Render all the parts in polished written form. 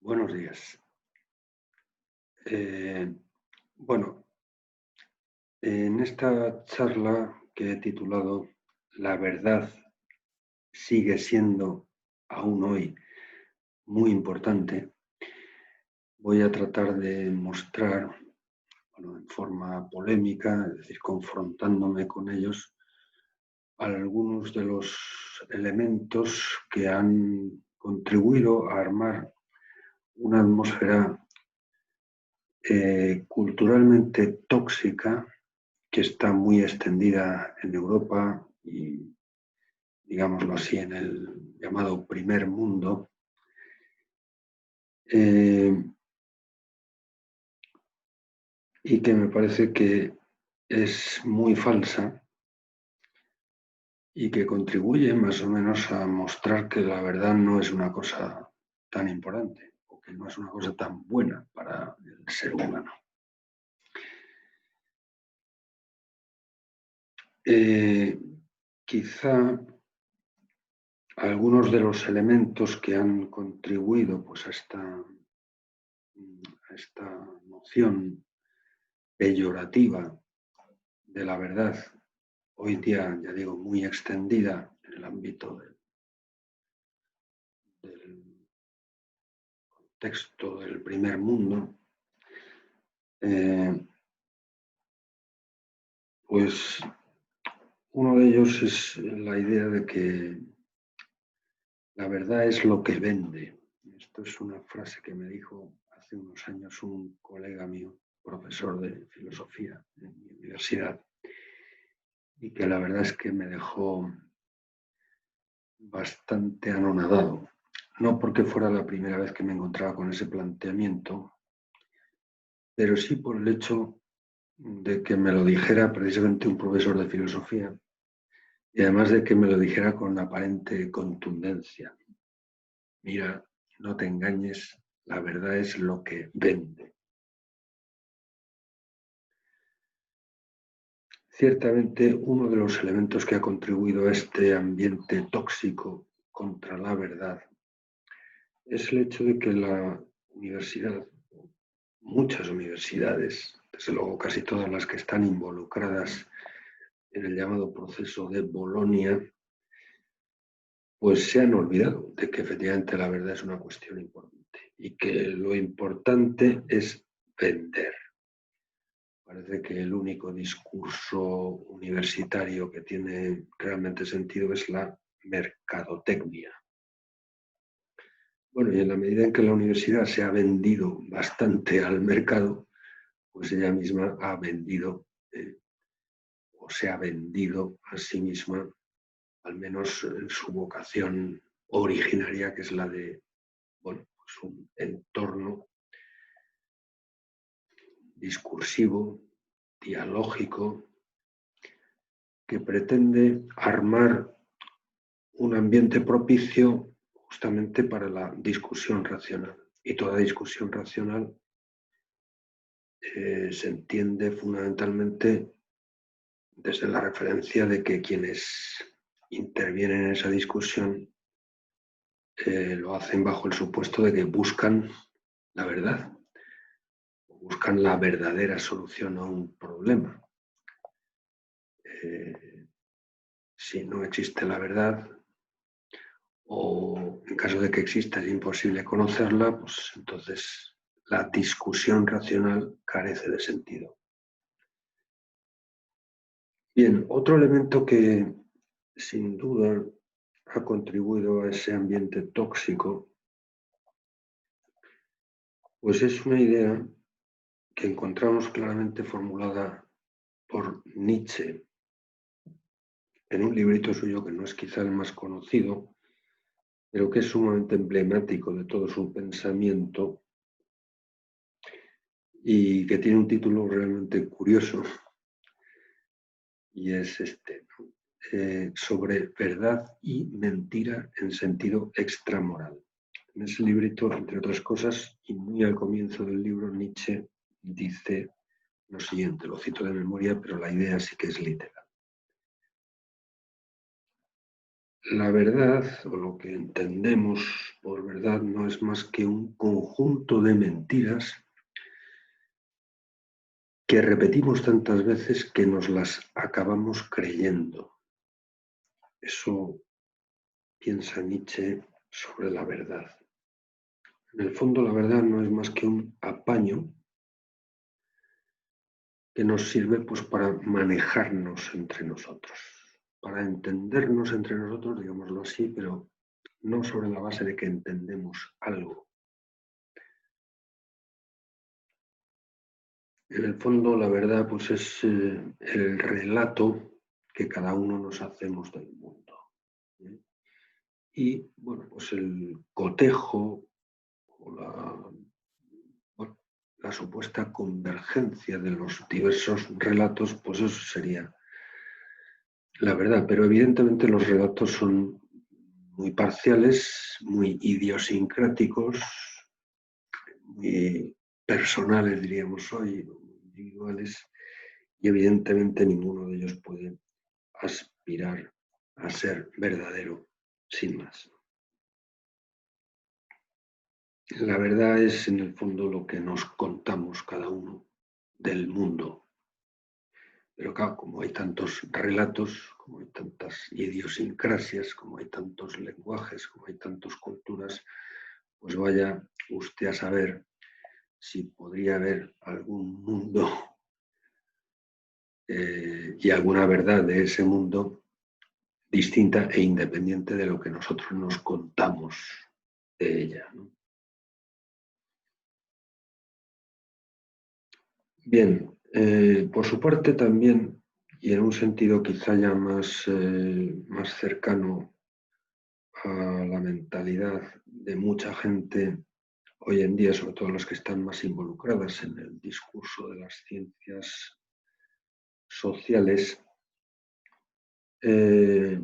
Buenos días. Eh, bueno, en esta charla que he titulado La verdad sigue siendo aún hoy muy importante, voy a tratar de mostrar, en forma polémica, es decir, confrontándome con ellos, algunos de los elementos que han contribuido a armar una atmósfera culturalmente tóxica que está muy extendida en Europa y, digámoslo así, en el llamado primer mundo, y que me parece que es muy falsa y que contribuye más o menos a mostrar que la verdad no es una cosa tan importante o que no es una cosa tan buena para el ser humano. Quizá algunos de los elementos que han contribuido pues, a esta noción peyorativa de la verdad, hoy día, ya digo, muy extendida en el ámbito del contexto del primer mundo, pues uno de ellos es la idea de que la verdad es lo que vende. Esto es una frase que me dijo hace unos años un colega mío, profesor de filosofía en mi universidad, y que la verdad es que me dejó bastante anonadado. No porque fuera la primera vez que me encontraba con ese planteamiento, pero sí por el hecho de que me lo dijera precisamente un profesor de filosofía y además de que me lo dijera con aparente contundencia. Mira, no te engañes, la verdad es lo que vende. Ciertamente, uno de los elementos que ha contribuido a este ambiente tóxico contra la verdad es el hecho de que la universidad, muchas universidades, desde luego casi todas las que están involucradas en el llamado proceso de Bolonia, pues se han olvidado de que efectivamente la verdad es una cuestión importante y que lo importante es vender. Parece que el único discurso universitario que tiene realmente sentido es la mercadotecnia. Bueno, y en la medida en que la universidad se ha vendido bastante al mercado, pues ella misma ha vendido o se ha vendido a sí misma, al menos en su vocación originaria, que es la de pues un entorno discursivo, dialógico, que pretende armar un ambiente propicio justamente para la discusión racional. Y toda discusión racional se entiende fundamentalmente desde la referencia de que quienes intervienen en esa discusión lo hacen bajo el supuesto de que buscan la verdad, buscan la verdadera solución a un problema. Si no existe la verdad, o en caso de que exista es imposible conocerla, pues entonces la discusión racional carece de sentido. Bien, otro elemento que sin duda ha contribuido a ese ambiente tóxico, pues es una idea que encontramos claramente formulada por Nietzsche en un librito suyo que no es quizá el más conocido, pero que es sumamente emblemático de todo su pensamiento y que tiene un título realmente curioso, y es este, sobre verdad y mentira en sentido extramoral. En ese librito, entre otras cosas, y muy al comienzo del libro, Nietzsche dice lo siguiente, lo cito de memoria, pero la idea sí que es literal. La verdad, o lo que entendemos por verdad, no es más que un conjunto de mentiras que repetimos tantas veces que nos las acabamos creyendo. Eso piensa Nietzsche sobre la verdad. En el fondo, la verdad no es más que un apaño que nos sirve pues, para manejarnos entre nosotros, para entendernos entre nosotros, digámoslo así, pero no sobre la base de que entendemos algo. En el fondo, la verdad pues, es el relato que cada uno nos hacemos del mundo. Y bueno, pues el cotejo o la supuesta convergencia de los diversos relatos, pues eso sería la verdad. Pero evidentemente los relatos son muy parciales, muy idiosincráticos, muy personales, diríamos hoy, individuales, y evidentemente ninguno de ellos puede aspirar a ser verdadero, sin más. La verdad es, en el fondo, lo que nos contamos cada uno del mundo. Pero claro, como hay tantos relatos, como hay tantas idiosincrasias, como hay tantos lenguajes, como hay tantas culturas, pues vaya usted a saber si podría haber algún mundo y alguna verdad de ese mundo distinta e independiente de lo que nosotros nos contamos de ella, ¿no? Bien, por su parte también, y en un sentido quizá ya más cercano a la mentalidad de mucha gente hoy en día, sobre todo las que están más involucradas en el discurso de las ciencias sociales, la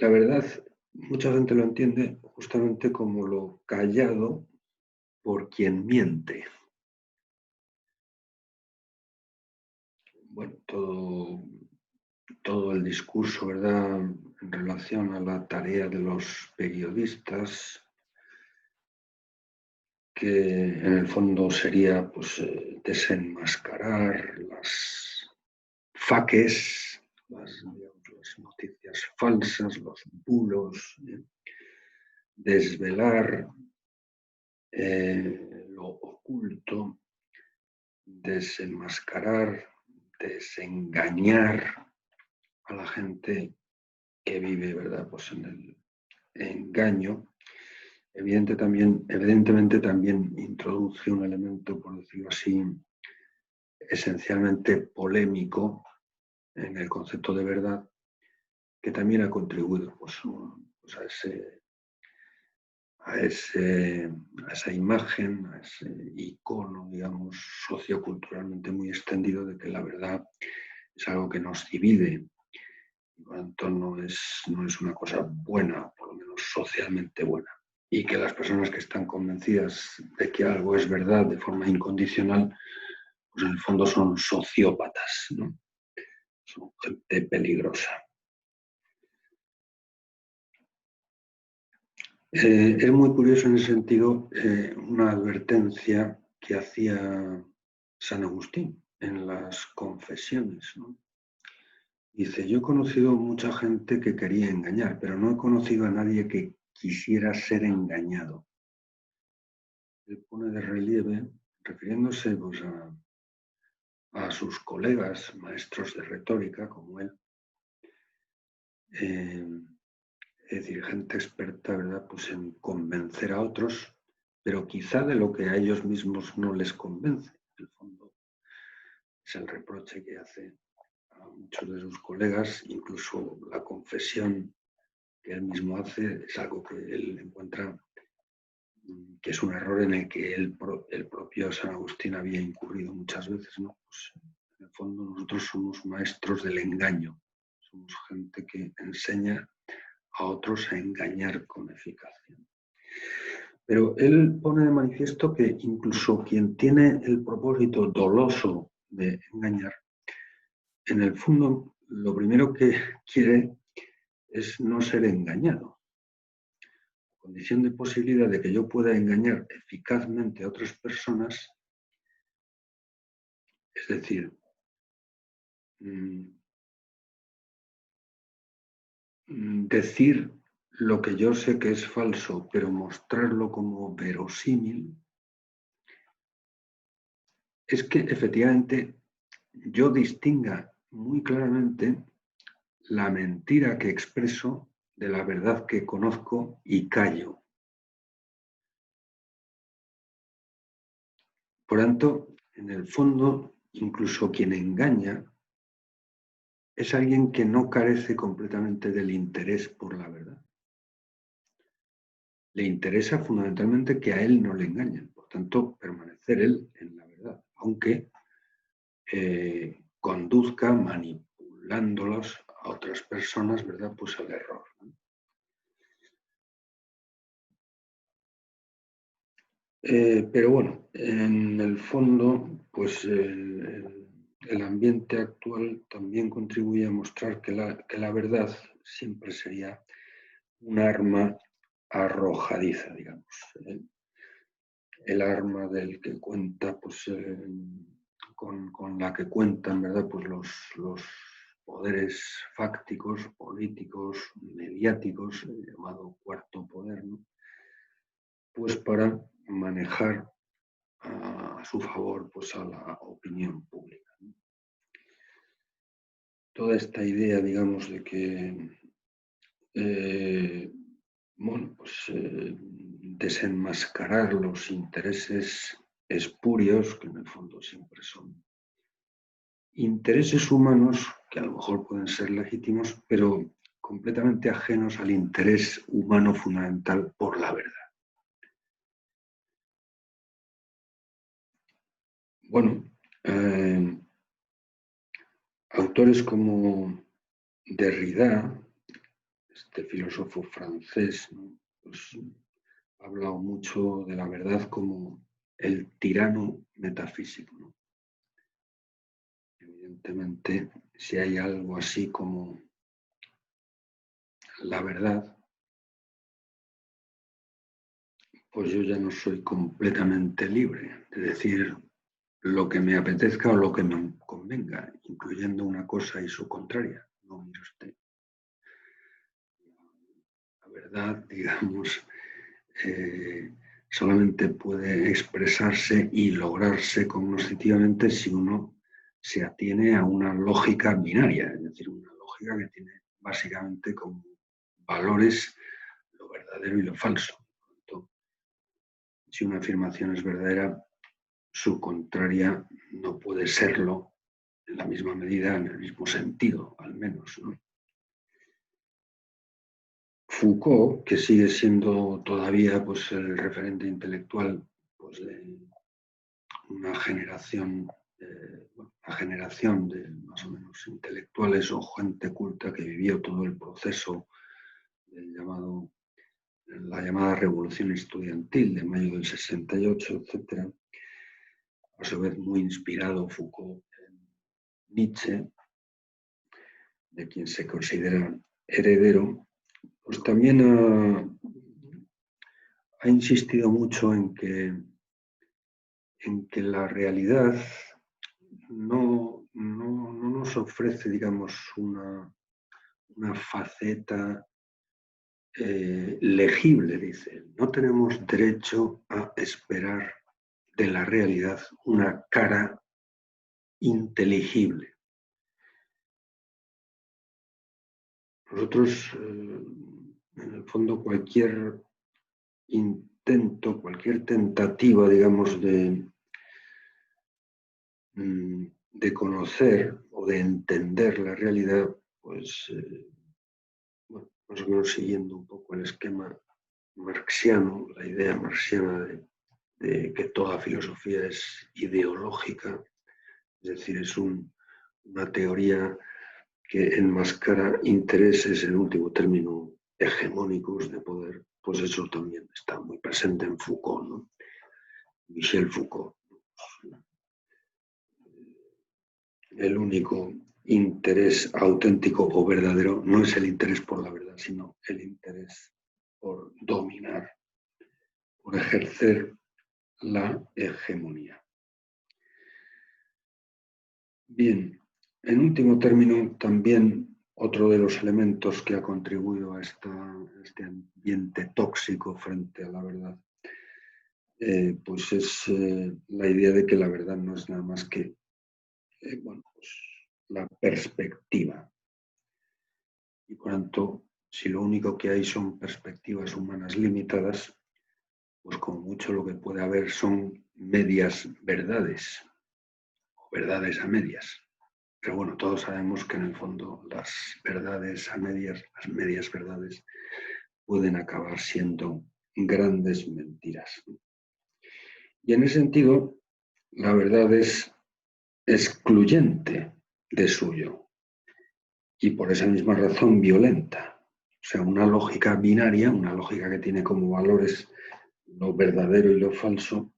verdad, mucha gente lo entiende justamente como lo callado por quien miente. Bueno, todo el discurso, ¿verdad?, en relación a la tarea de los periodistas, que en el fondo sería pues, desenmascarar las fakes, las noticias falsas, los bulos, desvelar lo oculto, desenmascarar, desengañar a la gente que vive, ¿verdad?, pues en el engaño. Evidentemente también introduce un elemento, por decirlo así, esencialmente polémico en el concepto de verdad, que también ha contribuido pues, a esa imagen, a ese icono, digamos, socioculturalmente muy extendido de que la verdad es algo que nos divide, y por lo tanto no es una cosa buena, por lo menos socialmente buena. Y que las personas que están convencidas de que algo es verdad de forma incondicional, pues en el fondo son sociópatas, ¿no? Son gente peligrosa. Es muy curioso en ese sentido una advertencia que hacía San Agustín en las confesiones, ¿no? Dice, yo he conocido mucha gente que quería engañar, pero no he conocido a nadie que quisiera ser engañado. Él pone de relieve, refiriéndose pues, a sus colegas, maestros de retórica como él, es decir, gente experta, ¿verdad?, pues en convencer a otros, pero quizá de lo que a ellos mismos no les convence. En el fondo es el reproche que hace a muchos de sus colegas, incluso la confesión que él mismo hace es algo que él encuentra que es un error en el que el propio San Agustín había incurrido muchas veces, ¿no? Pues, en el fondo nosotros somos maestros del engaño, somos gente que enseña a otros a engañar con eficacia. Pero él pone de manifiesto que incluso quien tiene el propósito doloso de engañar, en el fondo lo primero que quiere es no ser engañado. La condición de posibilidad de que yo pueda engañar eficazmente a otras personas, es decir, decir lo que yo sé que es falso, pero mostrarlo como verosímil, es que efectivamente yo distinga muy claramente la mentira que expreso de la verdad que conozco y callo. Por tanto, en el fondo, incluso quien engaña es alguien que no carece completamente del interés por la verdad. Le interesa fundamentalmente que a él no le engañen, por tanto, permanecer él en la verdad, aunque conduzca manipulándolos a otras personas, ¿verdad? Pues al error, ¿no? Pero bueno, en el fondo, pues el ambiente actual también contribuye a mostrar que la verdad siempre sería un arma arrojadiza, digamos. El arma del que cuenta, pues con la que cuentan, ¿verdad? Pues los poderes fácticos, políticos, mediáticos, el llamado cuarto poder, ¿no? Pues para manejar a su favor pues a la opinión pública, ¿no? Toda esta idea, digamos, de que bueno, pues desenmascarar los intereses espurios, que en el fondo siempre son intereses humanos, que a lo mejor pueden ser legítimos, pero completamente ajenos al interés humano fundamental por la verdad. Bueno, autores como Derrida, este filósofo francés, ¿no? Pues, ha hablado mucho de la verdad como el tirano metafísico, ¿no? Evidentemente, si hay algo así como la verdad, pues yo ya no soy completamente libre de decir lo que me apetezca o lo que me convenga, incluyendo una cosa y su contraria. No, mire usted. La verdad, digamos, solamente puede expresarse y lograrse cognitivamente si uno se atiene a una lógica binaria, es decir, una lógica que tiene básicamente como valores lo verdadero y lo falso. Por tanto, si una afirmación es verdadera, su contraria no puede serlo en la misma medida, en el mismo sentido, al menos, ¿no? Foucault, que sigue siendo todavía pues, el referente intelectual pues, de una generación de más o menos intelectuales o gente culta que vivió todo el proceso del la llamada revolución estudiantil de mayo del 68, etc. A su vez muy inspirado Foucault en Nietzsche, de quien se considera heredero, pues también ha insistido mucho en que la realidad no nos ofrece, digamos, una faceta legible, dice. No tenemos derecho a esperar de la realidad una cara inteligible. Nosotros, en el fondo, cualquier intento, cualquier tentativa, digamos, de conocer o de entender la realidad, pues, bueno, más o menos siguiendo un poco el esquema marxiano, la idea marxiana de que toda filosofía es ideológica, es decir, es una teoría que enmascara intereses, en último término, hegemónicos de poder, pues eso también está muy presente en Foucault, ¿no? Michel Foucault, el único interés auténtico o verdadero no es el interés por la verdad, sino el interés por dominar, por ejercer la hegemonía. Bien, en último término, también otro de los elementos que ha contribuido a este ambiente tóxico frente a la verdad, pues es la idea de que la verdad no es nada más que pues la perspectiva. Y por tanto, si lo único que hay son perspectivas humanas limitadas, pues como mucho lo que puede haber son medias verdades, o verdades a medias. Pero bueno, todos sabemos que en el fondo las verdades a medias, las medias verdades, pueden acabar siendo grandes mentiras. Y en ese sentido, la verdad es excluyente de suyo y por esa misma razón violenta. O sea, una lógica binaria, una lógica que tiene como valores lo verdadero y lo falso,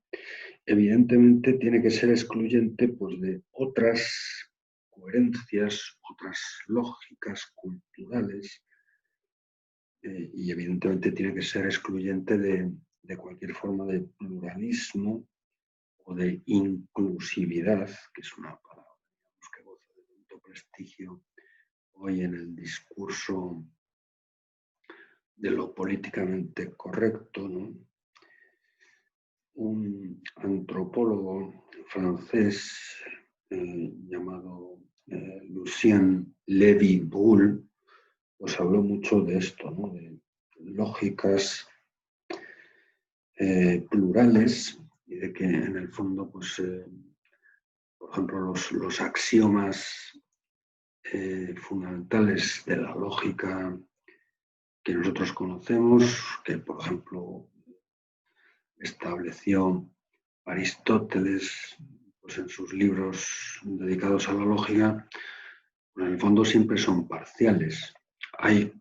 evidentemente tiene que ser excluyente pues, de otras coherencias, otras lógicas culturales, y evidentemente tiene que ser excluyente de cualquier forma de pluralismo o de inclusividad, que es una palabra que goza de tanto prestigio hoy en el discurso de lo políticamente correcto, ¿no? Un antropólogo francés llamado Lucien Lévy-Bruhl pues habló mucho de esto, ¿no? De lógicas plurales y de que en el fondo, pues, por ejemplo, los axiomas fundamentales de la lógica que nosotros conocemos, que por ejemplo estableció Aristóteles pues en sus libros dedicados a la lógica, pues en el fondo siempre son parciales. Hay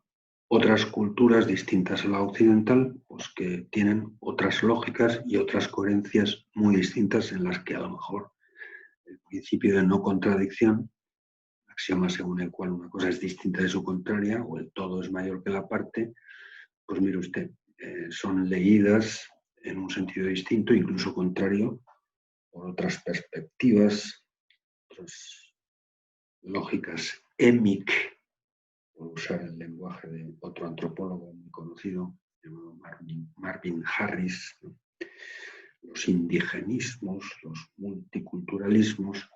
otras culturas distintas a la occidental pues que tienen otras lógicas y otras coherencias muy distintas en las que a lo mejor el principio de no contradicción, axioma según el cual una cosa es distinta de su contraria o el todo es mayor que la parte, pues mire usted, son leídas en un sentido distinto, incluso contrario, por otras perspectivas, otras lógicas émic, por usar el lenguaje de otro antropólogo muy conocido, llamado Marvin Harris, ¿no? Los indigenismos, los multiculturalismos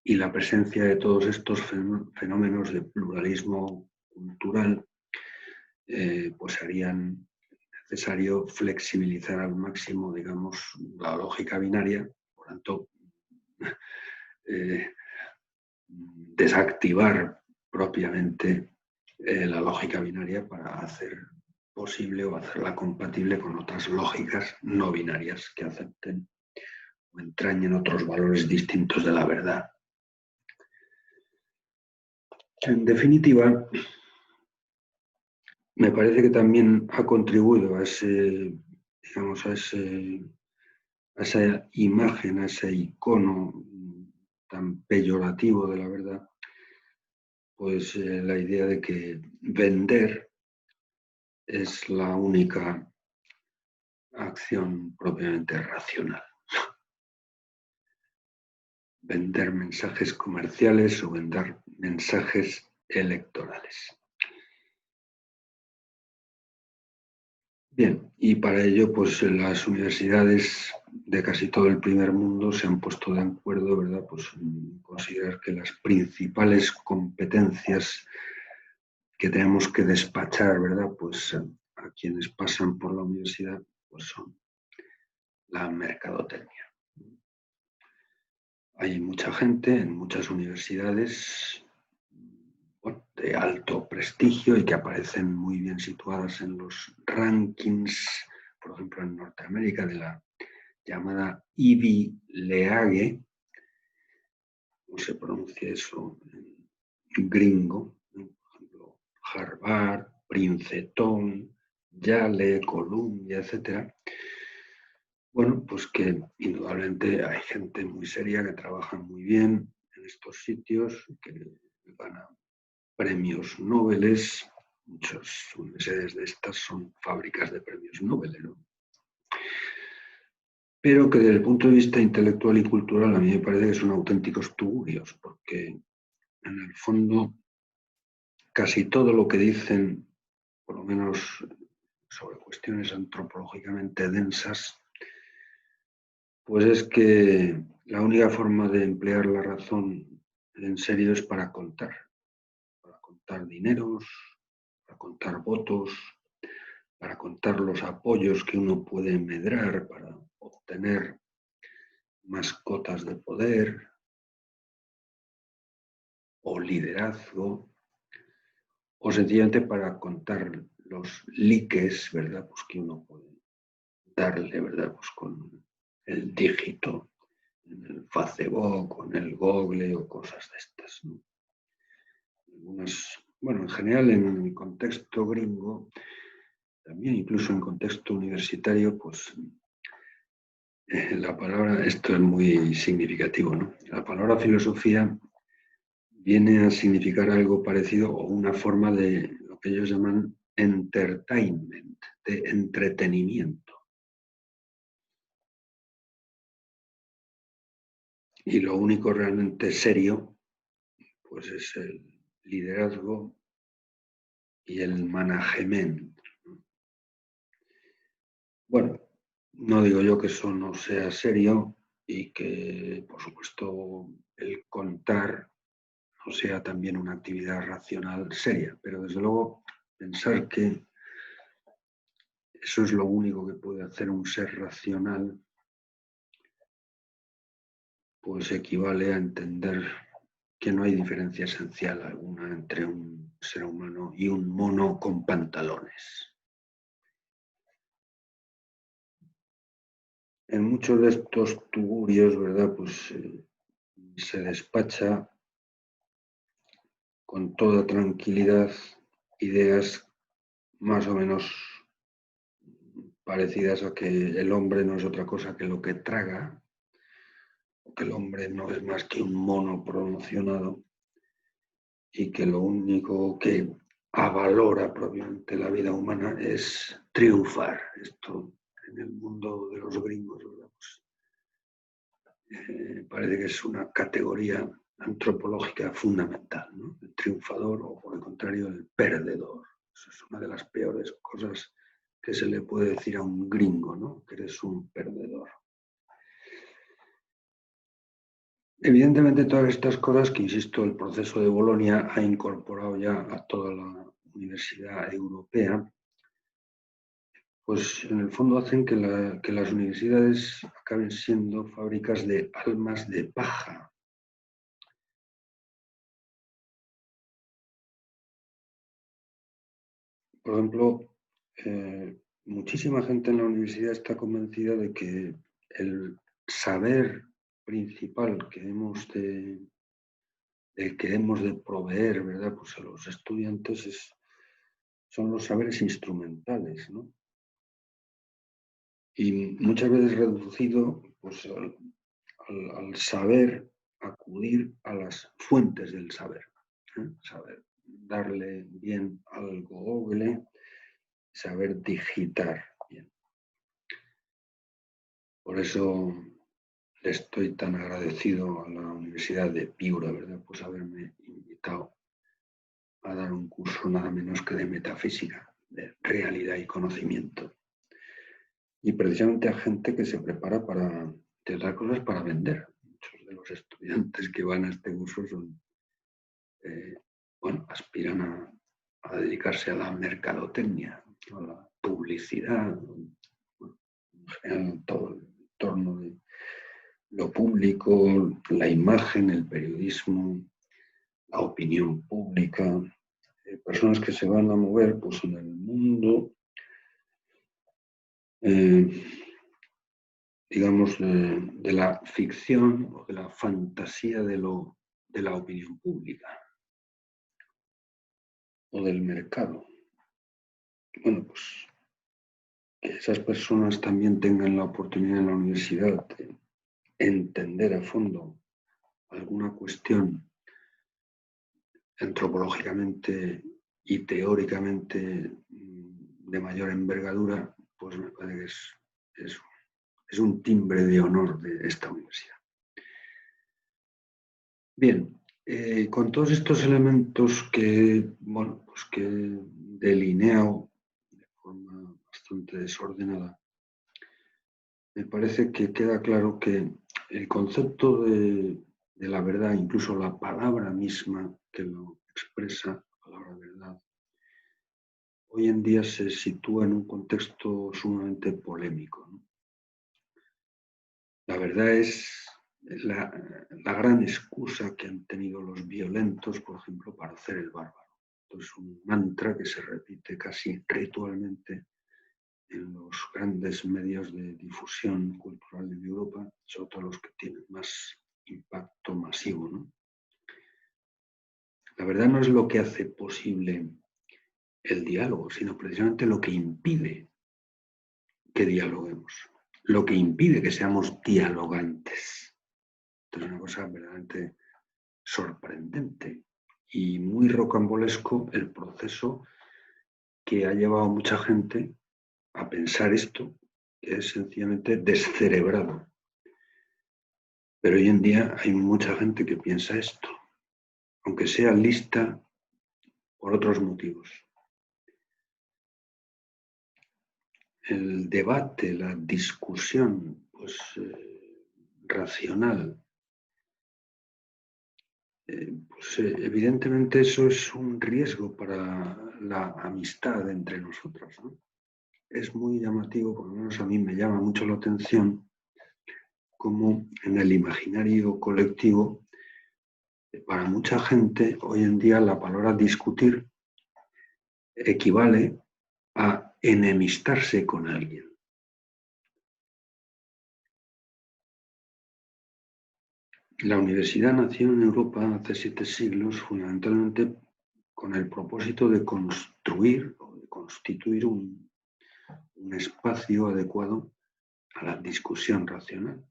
y la presencia de todos estos fenómenos de pluralismo cultural pues harían necesario flexibilizar al máximo, digamos, la lógica binaria, por tanto, desactivar propiamente la lógica binaria para hacer posible o hacerla compatible con otras lógicas no binarias que acepten o entrañen otros valores distintos de la verdad. En definitiva, me parece que también ha contribuido a digamos, a esa imagen, a ese icono tan peyorativo de la verdad, pues la idea de que vender es la única acción propiamente racional. Vender mensajes comerciales o vender mensajes electorales. Bien, y para ello, pues las universidades de casi todo el primer mundo se han puesto de acuerdo, ¿verdad? Pues en considerar que las principales competencias que tenemos que despachar, ¿verdad? Pues a quienes pasan por la universidad, pues son la mercadotecnia. Hay mucha gente en muchas universidades, bueno, de alto prestigio y que aparecen muy bien situadas en los rankings, por ejemplo en Norteamérica, de la llamada Ivy League, ¿cómo se pronuncia eso en gringo? Por ejemplo, Harvard, Princeton, Yale, Columbia, etc. Bueno, pues que indudablemente hay gente muy seria que trabaja muy bien en estos sitios, que ganan premios Nobel. Muchas universidades de estas son fábricas de premios Nobel, ¿no? Pero que desde el punto de vista intelectual y cultural a mí me parece que son auténticos tugurios, porque en el fondo casi todo lo que dicen, por lo menos sobre cuestiones antropológicamente densas, pues es que la única forma de emplear la razón en serio es para contar dineros, para contar votos, para contar los apoyos que uno puede medrar para obtener más cotas de poder o liderazgo, o sencillamente para contar los likes, ¿verdad? Pues que uno puede darle, ¿verdad? Pues con el dígito en el Facebook, o en el Google o cosas de estas, ¿no? Algunas, bueno, en general en el contexto gringo, también incluso en contexto universitario, pues la palabra, esto es muy significativo, ¿no? La palabra filosofía viene a significar algo parecido o una forma de lo que ellos llaman entertainment, de entretenimiento. Y lo único realmente serio, pues es el liderazgo y el management. Bueno, no digo yo que eso no sea serio y que, por supuesto, el contar no sea también una actividad racional seria, pero desde luego pensar que eso es lo único que puede hacer un ser racional, pues equivale a entender que no hay diferencia esencial alguna entre un ser humano y un mono con pantalones. En muchos de estos tugurios, ¿verdad? Pues se despacha con toda tranquilidad ideas más o menos parecidas a que el hombre no es otra cosa que lo que traga, o que el hombre no es más que un mono promocionado y que lo único que avalora propiamente la vida humana es triunfar. Esto en el mundo de los gringos, ¿verdad? Pues, parece que es una categoría antropológica fundamental, ¿no? El triunfador o por el contrario el perdedor. Eso es una de las peores cosas que se le puede decir a un gringo, ¿no? Que eres un perdedor. Evidentemente todas estas cosas que, insisto, el proceso de Bolonia ha incorporado ya a toda la universidad europea, pues en el fondo hacen que las universidades acaben siendo fábricas de almas de paja. Por ejemplo, muchísima gente en la universidad está convencida de que el saber principal del que hemos de proveer, ¿verdad? Pues a los estudiantes son los saberes instrumentales, ¿no? Y muchas veces reducido pues, al saber acudir a las fuentes del saber, ¿eh? Saber darle bien al Google, saber digitar bien. Por eso le estoy tan agradecido a la Universidad de Piura, ¿verdad? Pues haberme invitado a dar un curso nada menos que de metafísica, de realidad y conocimiento. Y precisamente a gente que se prepara para, entre otras cosas, para vender. Muchos de los estudiantes que van a este curso son, bueno, aspiran a dedicarse a la mercadotecnia, a la publicidad, bueno, en general todo el entorno de lo público, la imagen, el periodismo, la opinión pública, personas que se van a mover pues, en el mundo, digamos, de la ficción o de la fantasía de la opinión pública o del mercado. Bueno, pues que esas personas también tengan la oportunidad en la universidad de entender a fondo alguna cuestión antropológicamente y teóricamente de mayor envergadura, pues me parece que es un timbre de honor de esta universidad. Bien, con todos estos elementos que, bueno, pues que delineo de forma bastante desordenada, me parece que queda claro que el concepto de la verdad, incluso la palabra misma que lo expresa, la palabra verdad, hoy en día se sitúa en un contexto sumamente polémico, ¿no? La verdad es la gran excusa que han tenido los violentos, por ejemplo, para hacer el bárbaro. Esto es un mantra que se repite casi ritualmente en los grandes medios de difusión cultural de Europa, sobre todo los que tienen más impacto masivo, ¿no? La verdad no es lo que hace posible el diálogo, sino precisamente lo que impide que dialoguemos, lo que impide que seamos dialogantes. Esto es una cosa verdaderamente sorprendente y muy rocambolesco el proceso que ha llevado a mucha gente a pensar esto, que es sencillamente descerebrado. Pero hoy en día hay mucha gente que piensa esto, aunque sea lista por otros motivos. El debate, la discusión, pues racional, pues evidentemente eso es un riesgo para la amistad entre nosotros, ¿no? Es muy llamativo, por lo menos a mí me llama mucho la atención, cómo en el imaginario colectivo, para mucha gente, hoy en día la palabra discutir equivale a enemistarse con alguien. La universidad nació en Europa hace 7 siglos fundamentalmente con el propósito de construir o de constituir un espacio adecuado a la discusión racional.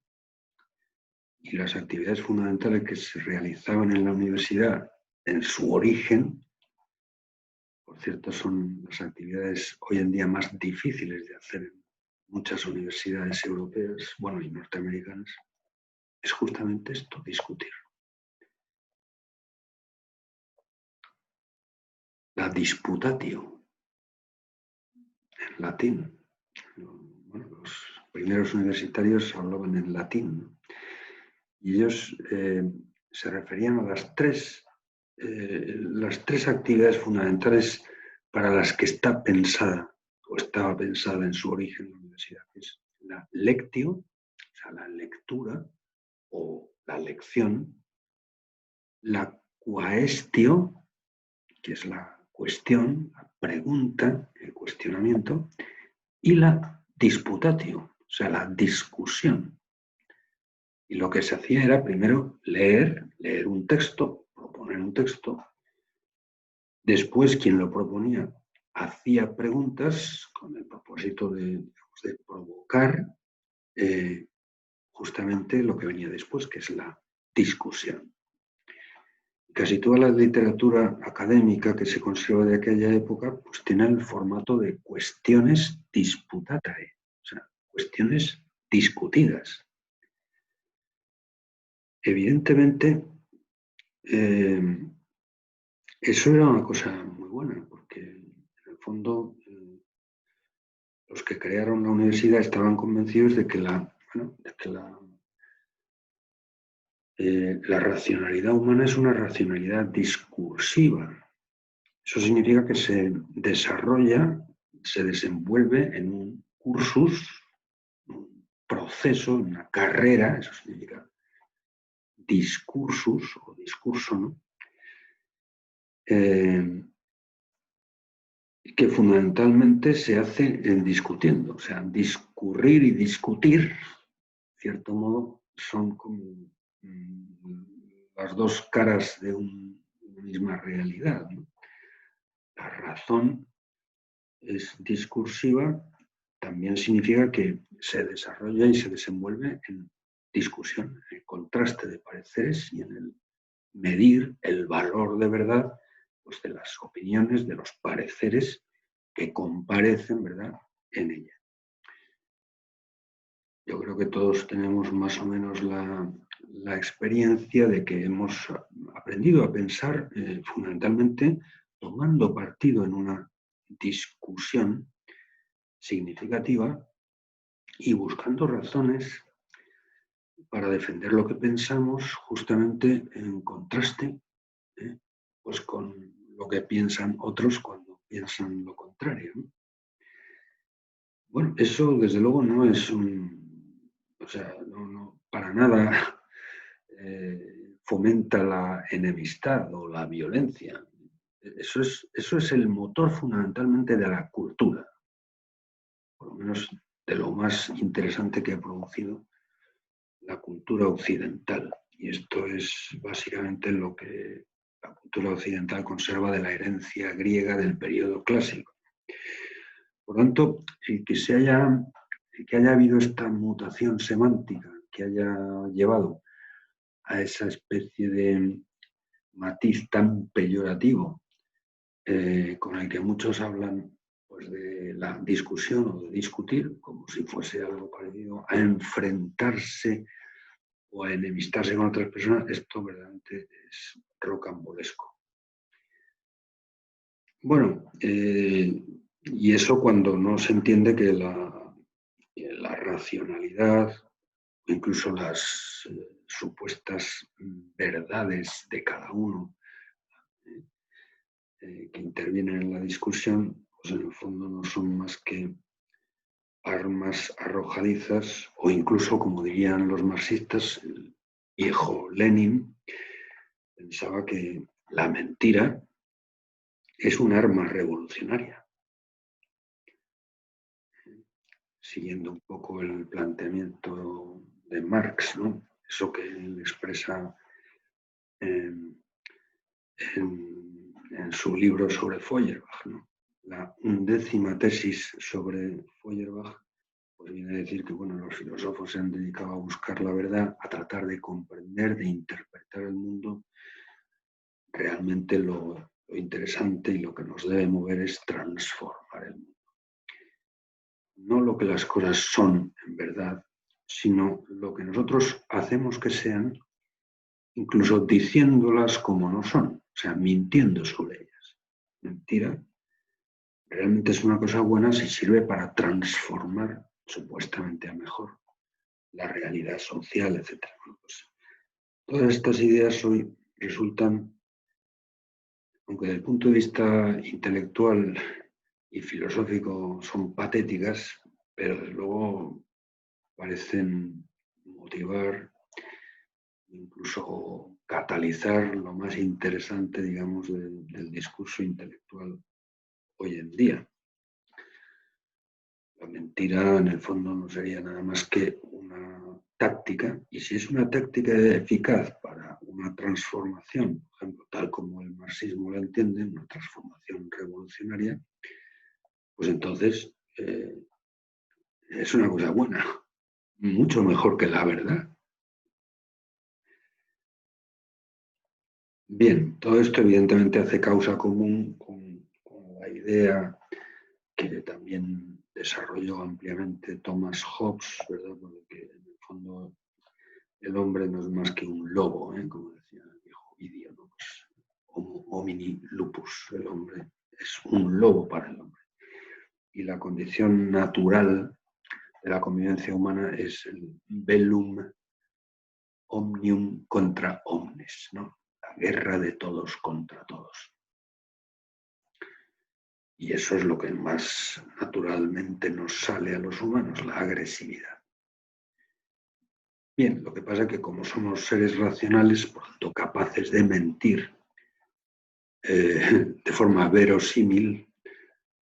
Y las actividades fundamentales que se realizaban en la universidad en su origen, por cierto, son las actividades hoy en día más difíciles de hacer en muchas universidades europeas, bueno, y norteamericanas, es justamente esto, discutir. La disputatio, en latín. Bueno, los primeros universitarios hablaban en latín, ¿no? Y ellos se referían a las tres actividades fundamentales para las que está pensada o estaba pensada en su origen la universidad, que es la lectio, o sea, la lectura o la lección, la quaestio, que es la cuestión, la pregunta, el cuestionamiento, y la disputatio, o sea, la discusión. Y lo que se hacía era primero leer un texto, proponer un texto. Después quien lo proponía hacía preguntas con el propósito de provocar justamente lo que venía después, que es la discusión. Casi toda la literatura académica que se conserva de aquella época pues tiene el formato de cuestiones disputatae, o sea, cuestiones discutidas. Evidentemente, eso era una cosa muy buena, porque en el fondo los que crearon la universidad estaban convencidos de que la racionalidad humana es una racionalidad discursiva. Eso significa que se desarrolla, se desenvuelve en un cursus, un proceso, una carrera, eso significa discursus o discurso, ¿no? Que fundamentalmente se hace en discutiendo, o sea, discurrir y discutir, de cierto modo, son como las dos caras de una misma realidad, ¿no? La razón es discursiva, también significa que se desarrolla y se desenvuelve en discusión, en el contraste de pareceres y en el medir el valor de verdad, pues, de las opiniones, de los pareceres que comparecen, ¿verdad?, en ella. Yo creo que todos tenemos más o menos la experiencia de que hemos aprendido a pensar fundamentalmente tomando partido en una discusión significativa y buscando razones para defender lo que pensamos justamente en contraste pues con lo que piensan otros cuando piensan lo contrario, ¿no? Bueno, eso desde luego no es o sea, no para nada fomenta la enemistad o la violencia. Eso es el motor fundamentalmente de la cultura, por lo menos de lo más interesante que ha producido la cultura occidental. Y esto es básicamente lo que la cultura occidental conserva de la herencia griega del periodo clásico. Por tanto, el que haya habido esta mutación semántica, que haya llevado a esa especie de matiz tan peyorativo con el que muchos hablan, pues, de la discusión o de discutir, como si fuese algo parecido a enfrentarse o a enemistarse con otras personas, esto verdaderamente es rocambolesco. Bueno, y eso cuando no se entiende que la racionalidad, incluso las supuestas verdades de cada uno que intervienen en la discusión, pues en el fondo no son más que armas arrojadizas o incluso, como dirían los marxistas, el viejo Lenin pensaba que la mentira es un arma revolucionaria. Siguiendo un poco el planteamiento de Marx, ¿no? Eso que él expresa en su libro sobre Feuerbach, ¿no? La 11ª tesis sobre Feuerbach, pues viene a decir que, bueno, los filósofos se han dedicado a buscar la verdad, a tratar de comprender, de interpretar el mundo. Realmente lo interesante y lo que nos debe mover es transformar el mundo. No lo que las cosas son en verdad, sino lo que nosotros hacemos que sean, incluso diciéndolas como no son, o sea, mintiendo sobre ellas. Mentira realmente es una cosa buena si sirve para transformar supuestamente a mejor la realidad social, etc. Bueno, pues, todas estas ideas hoy resultan, aunque desde el punto de vista intelectual y filosófico son patéticas, pero desde luego parecen motivar, incluso catalizar lo más interesante, digamos, del discurso intelectual hoy en día. La mentira, en el fondo, no sería nada más que una táctica, y si es una táctica eficaz para una transformación, por ejemplo, tal como el marxismo la entiende, una transformación revolucionaria, pues entonces es una cosa buena, mucho mejor que la verdad. Bien, todo esto evidentemente hace causa común con la idea que también desarrolló ampliamente Thomas Hobbes, ¿verdad? Porque en el fondo el hombre no es más que un lobo, como decía el viejo Ovidio, ¿no? Pues, homo homini lupus, el hombre es un lobo para el hombre. Y la condición natural de la convivencia humana es el bellum omnium contra omnes, ¿no? La guerra de todos contra todos. Y eso es lo que más naturalmente nos sale a los humanos, la agresividad. Bien, lo que pasa es que como somos seres racionales, por tanto capaces de mentir de forma verosímil,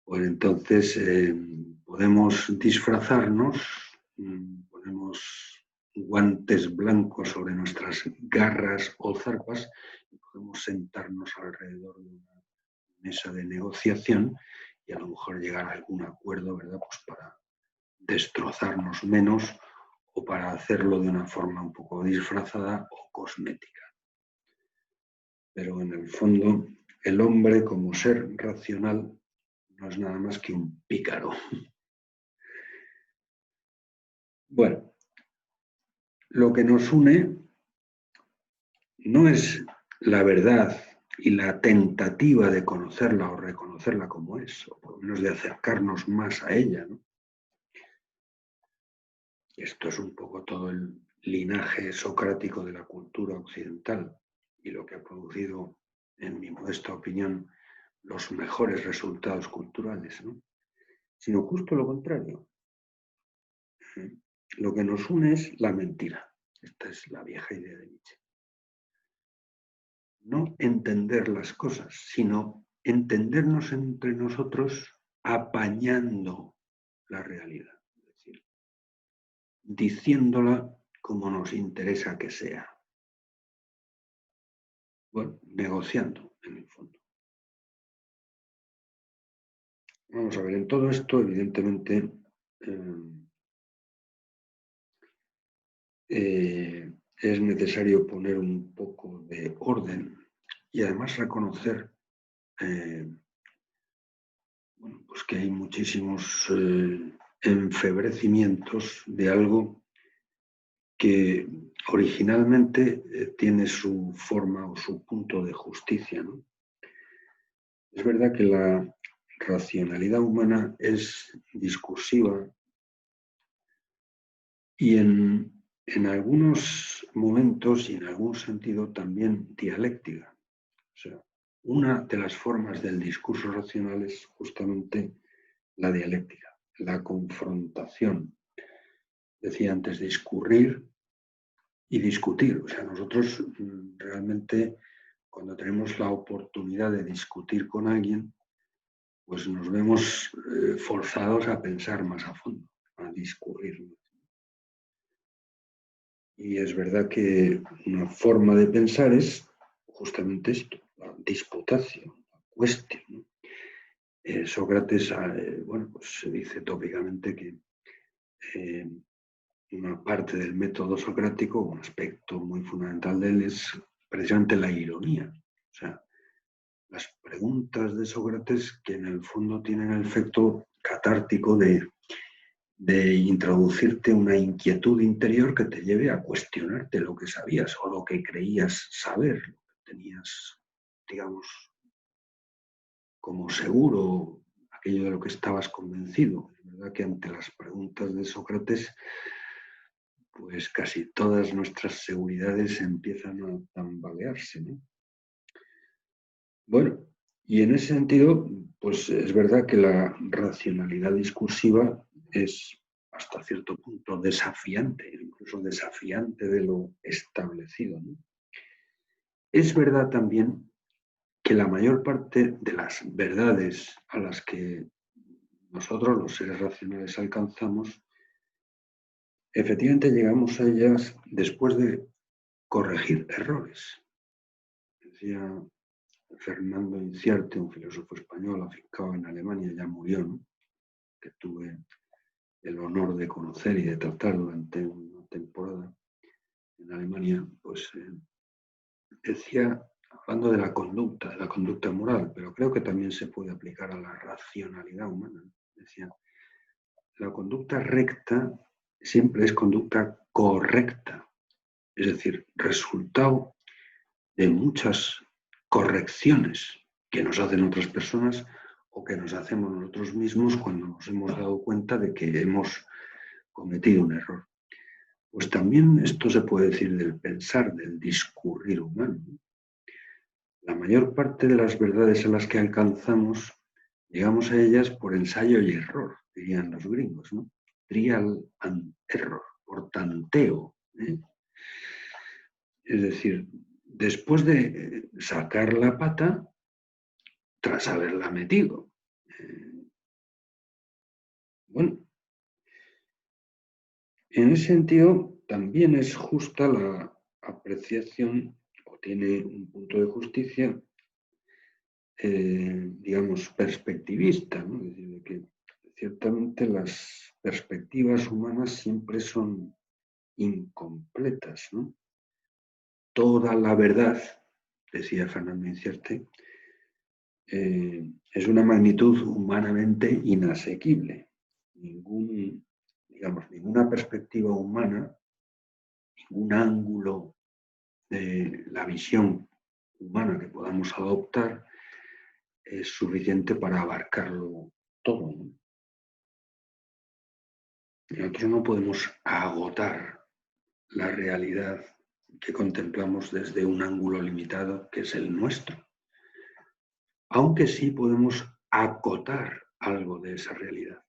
pues entonces podemos disfrazarnos, ponemos guantes blancos sobre nuestras garras o zarpas y podemos sentarnos alrededor de una mesa de negociación y a lo mejor llegar a algún acuerdo, ¿verdad? Pues para destrozarnos menos o para hacerlo de una forma un poco disfrazada o cosmética. Pero en el fondo, el hombre como ser racional no es nada más que un pícaro. Bueno, lo que nos une no es la verdad y la tentativa de conocerla o reconocerla como es, o por lo menos de acercarnos más a ella, ¿no? Esto es un poco todo el linaje socrático de la cultura occidental y lo que ha producido, en mi modesta opinión, los mejores resultados culturales, ¿no? Sino justo lo contrario. Lo que nos une es la mentira. Esta es la vieja idea de Nietzsche. No entender las cosas, sino entendernos entre nosotros apañando la realidad, es decir, diciéndola como nos interesa que sea. Bueno, negociando en el fondo. Vamos a ver, en todo esto, evidentemente, es necesario poner un poco de orden y además reconocer bueno, pues que hay muchísimos enfebrecimientos de algo que originalmente tiene su forma o su punto de justicia, ¿no? Es verdad que la racionalidad humana es discursiva y en algunos momentos y en algún sentido también dialéctica. O sea, una de las formas del discurso racional es justamente la dialéctica, la confrontación. Decía antes, discurrir y discutir. O sea, nosotros realmente cuando tenemos la oportunidad de discutir con alguien, pues nos vemos forzados a pensar más a fondo, a discurrir. Y es verdad que una forma de pensar es justamente esto, la disputación, la cuestión, ¿no? Sócrates, bueno, pues se dice tópicamente que una parte del método socrático, un aspecto muy fundamental de él es precisamente la ironía. O sea, las preguntas de Sócrates que en el fondo tienen el efecto catártico de introducirte una inquietud interior que te lleve a cuestionarte lo que sabías o lo que creías saber, lo que tenías, digamos, como seguro, aquello de lo que estabas convencido. Es verdad que ante las preguntas de Sócrates, pues casi todas nuestras seguridades empiezan a tambalearse, ¿no? Bueno, y en ese sentido, pues es verdad que la racionalidad discursiva es hasta cierto punto desafiante, incluso desafiante de lo establecido, ¿no? Es verdad también que la mayor parte de las verdades a las que nosotros, los seres racionales, alcanzamos, efectivamente llegamos a ellas después de corregir errores. Decía Fernando Inciarte, un filósofo español afincado en Alemania, ya murió, ¿no? Que tuve el honor de conocer y de tratar durante una temporada en Alemania, pues decía, hablando de la conducta moral, pero creo que también se puede aplicar a la racionalidad humana, decía, la conducta recta siempre es conducta correcta, es decir, resultado de muchas correcciones que nos hacen otras personas o que nos hacemos nosotros mismos cuando nos hemos dado cuenta de que hemos cometido un error. Pues también esto se puede decir del pensar, del discurrir humano. La mayor parte de las verdades a las que alcanzamos, llegamos a ellas por ensayo y error, dirían los gringos, ¿no? Trial and error, por tanteo, ¿eh? Es decir, después de sacar la pata, tras haberla metido. Bueno, en ese sentido también es justa la apreciación, o tiene un punto de justicia, digamos, perspectivista, ¿no? Es decir, que ciertamente las perspectivas humanas siempre son incompletas, ¿no? Toda la verdad, decía Fernando Incierte, es una magnitud humanamente inasequible. Ninguna perspectiva humana, ningún ángulo de la visión humana que podamos adoptar es suficiente para abarcarlo todo, ¿no? Nosotros no podemos agotar la realidad que contemplamos desde un ángulo limitado, que es el nuestro. Aunque sí podemos acotar algo de esa realidad.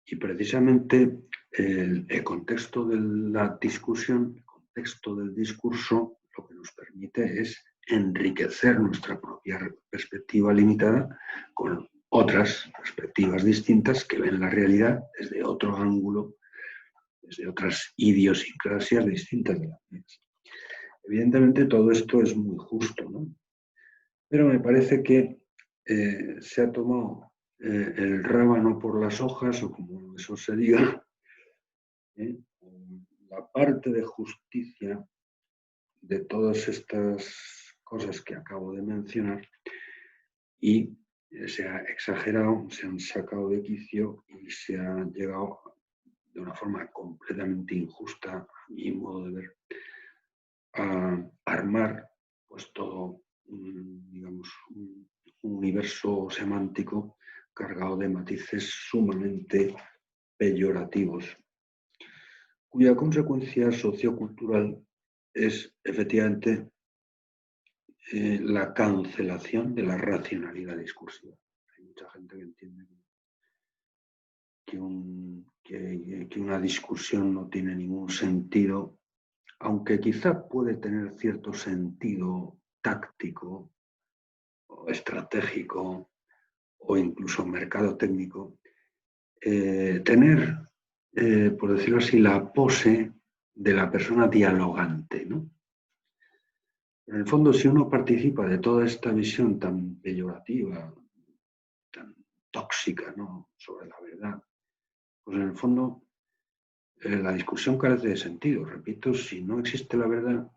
Y precisamente el contexto de la discusión, el contexto del discurso, lo que nos permite es enriquecer nuestra propia perspectiva limitada con otras perspectivas distintas que ven la realidad desde otro ángulo, desde otras idiosincrasias distintas de las mías. Evidentemente todo esto es muy justo, ¿no? Pero me parece que se ha tomado el rábano por las hojas, o como eso se diga, la parte de justicia de todas estas cosas que acabo de mencionar, y se ha exagerado, se han sacado de quicio y se ha llegado de una forma completamente injusta, a mi modo de ver, a armar pues todo, digamos, un universo semántico cargado de matices sumamente peyorativos, cuya consecuencia sociocultural es efectivamente la cancelación de la racionalidad discursiva. Hay mucha gente que entiende que una discusión no tiene ningún sentido, aunque quizá puede tener cierto sentido táctico o estratégico o incluso mercadotécnico, tener, por decirlo así, la pose de la persona dialogante, ¿no? En el fondo, si uno participa de toda esta visión tan peyorativa, tan tóxica, ¿no?, sobre la verdad, pues en el fondo la discusión carece de sentido. Repito, si no existe la verdad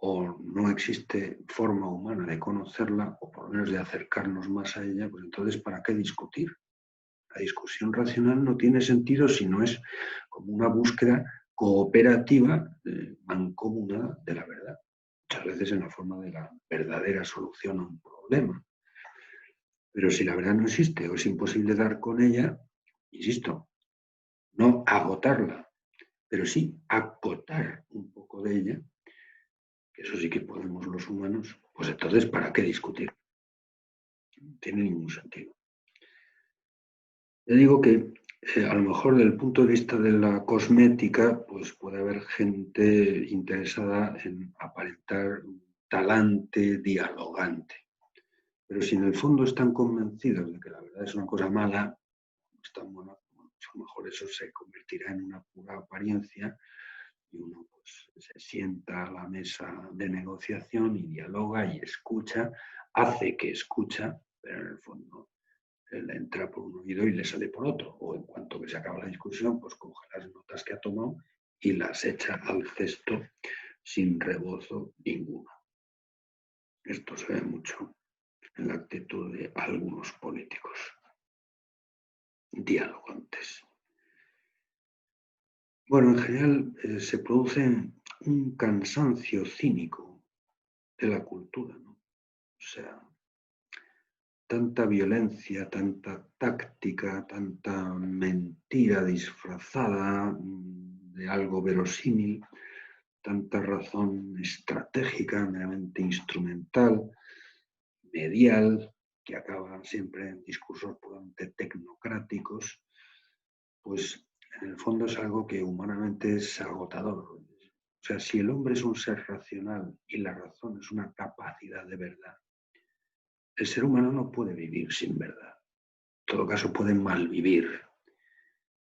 o no existe forma humana de conocerla, o por lo menos de acercarnos más a ella, pues entonces ¿para qué discutir? La discusión racional no tiene sentido si no es como una búsqueda cooperativa, mancomunada de la verdad, muchas veces en la forma de la verdadera solución a un problema. Pero si la verdad no existe o es imposible dar con ella, insisto, no agotarla, pero sí acotar un poco de ella, que eso sí que podemos los humanos, pues entonces ¿para qué discutir? No tiene ningún sentido. Yo digo que a lo mejor desde el punto de vista de la cosmética, pues puede haber gente interesada en aparentar un talante dialogante. Pero si en el fondo están convencidos de que la verdad es una cosa mala, no es tan buena, pues a lo mejor eso se convertirá en una pura apariencia y uno pues, se sienta a la mesa de negociación y dialoga y escucha, hace que escucha, pero en el fondo le entra por un oído y le sale por otro. O en cuanto que se acaba la discusión, pues coge las notas que ha tomado y las echa al cesto sin rebozo ninguno. Esto se ve mucho en la actitud de algunos políticos dialogantes. Bueno, en general se produce un cansancio cínico de la cultura, ¿no? O sea, tanta violencia, tanta táctica, tanta mentira disfrazada de algo verosímil, tanta razón estratégica, meramente instrumental, medial, que acaba siempre en discursos puramente tecnocráticos, pues en el fondo es algo que humanamente es agotador. O sea, si el hombre es un ser racional y la razón es una capacidad de verdad, el ser humano no puede vivir sin verdad. En todo caso, puede malvivir.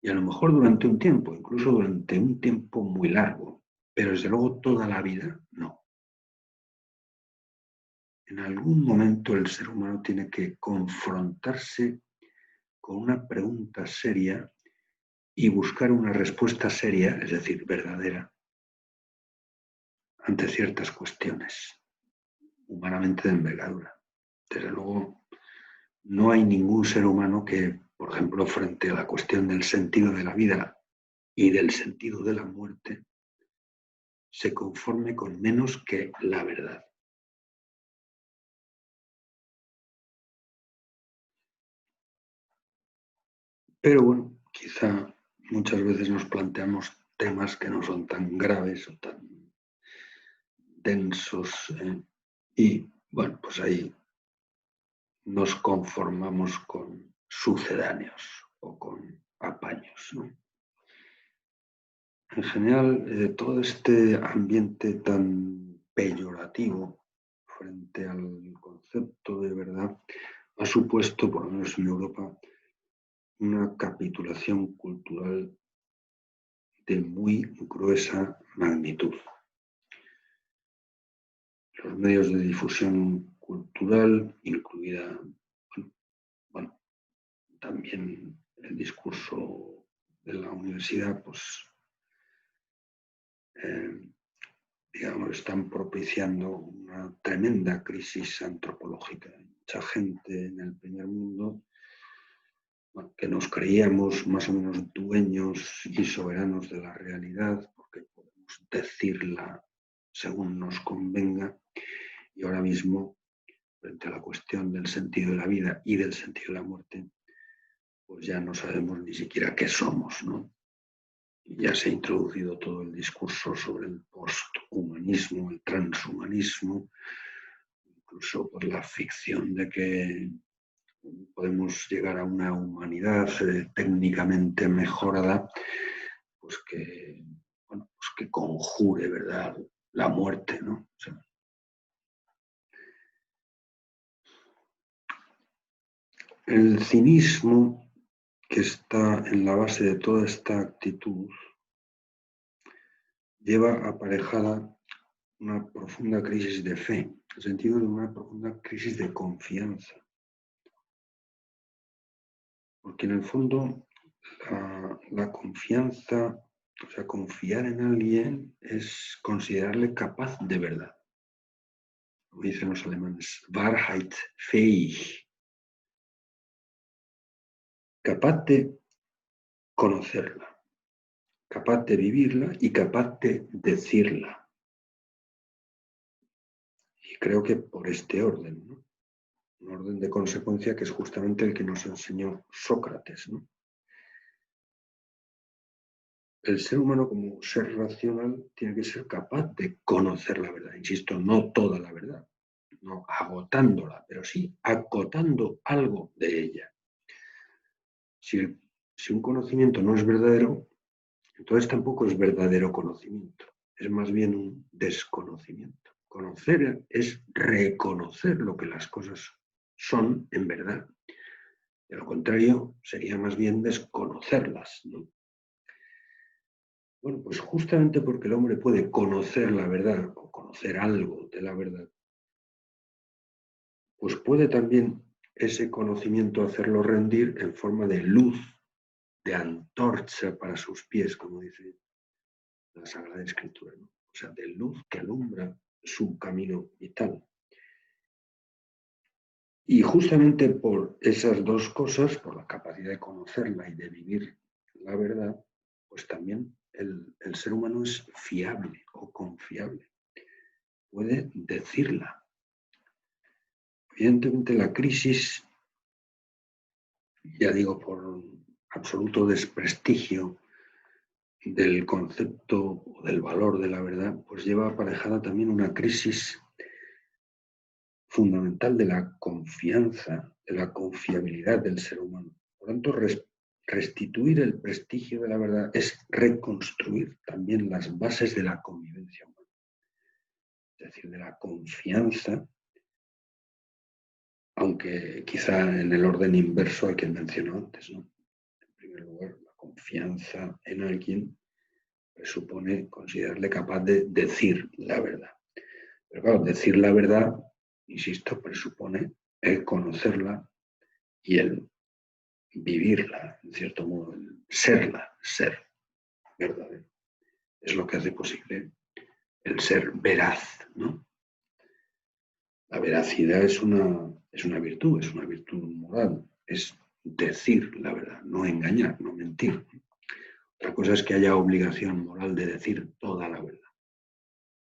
Y a lo mejor durante un tiempo, incluso durante un tiempo muy largo, pero desde luego toda la vida no. En algún momento el ser humano tiene que confrontarse con una pregunta seria y buscar una respuesta seria, es decir, verdadera, ante ciertas cuestiones humanamente de envergadura. Desde luego, no hay ningún ser humano que, por ejemplo, frente a la cuestión del sentido de la vida y del sentido de la muerte, se conforme con menos que la verdad. Pero bueno, quizá muchas veces nos planteamos temas que no son tan graves o tan densos, y bueno, pues ahí nos conformamos con sucedáneos o con apaños, ¿no? En general, todo este ambiente tan peyorativo frente al concepto de verdad ha supuesto, por lo menos en Europa, una capitulación cultural de muy gruesa magnitud. Los medios de difusión cultural, incluida, bueno, también el discurso de la universidad, pues, digamos, están propiciando una tremenda crisis antropológica. Mucha gente en el primer mundo, bueno, que nos creíamos más o menos dueños y soberanos de la realidad, porque podemos decirla según nos convenga, y ahora mismo, frente a la cuestión del sentido de la vida y del sentido de la muerte, pues ya no sabemos ni siquiera qué somos, ¿no? Ya se ha introducido todo el discurso sobre el posthumanismo, el transhumanismo, incluso por la ficción de que podemos llegar a una humanidad técnicamente mejorada, pues que, bueno, pues que conjure, ¿verdad?, la muerte, ¿no? O sea, el cinismo que está en la base de toda esta actitud lleva aparejada una profunda crisis de fe, en el sentido de una profunda crisis de confianza. Porque en el fondo la confianza, o sea, confiar en alguien es considerarle capaz de verdad. Como dicen los alemanes, wahrheitsfähig. Capaz de conocerla, capaz de vivirla y capaz de decirla. Y creo que por este orden, ¿no? Un orden de consecuencia que es justamente el que nos enseñó Sócrates, ¿no? El ser humano como ser racional tiene que ser capaz de conocer la verdad. Insisto, no toda la verdad, no agotándola, pero sí acotando algo de ella. Si un conocimiento no es verdadero, entonces tampoco es verdadero conocimiento, es más bien un desconocimiento. Conocer es reconocer lo que las cosas son en verdad. De lo contrario, sería más bien desconocerlas, ¿no? Bueno, pues justamente porque el hombre puede conocer la verdad o conocer algo de la verdad, pues puede también ese conocimiento hacerlo rendir en forma de luz, de antorcha para sus pies, como dice la Sagrada Escritura, ¿no? O sea, de luz que alumbra su camino vital. Y justamente por esas dos cosas, por la capacidad de conocerla y de vivir la verdad, pues también el ser humano es fiable o confiable. Puede decirla. Evidentemente la crisis, ya digo, por absoluto desprestigio del concepto o del valor de la verdad, pues lleva aparejada también una crisis fundamental de la confianza, de la confiabilidad del ser humano. Por tanto, restituir el prestigio de la verdad es reconstruir también las bases de la convivencia humana, es decir, de la confianza, aunque quizá en el orden inverso al que mencionó antes, ¿no? En primer lugar, la confianza en alguien presupone considerarle capaz de decir la verdad. Pero claro, decir la verdad, insisto, presupone el conocerla y el vivirla, en cierto modo, el serla. ser verdadero. Es lo que hace posible el ser veraz, ¿no? La veracidad es una virtud moral, es decir la verdad, no engañar, no mentir. Otra cosa es que haya obligación moral de decir toda la verdad.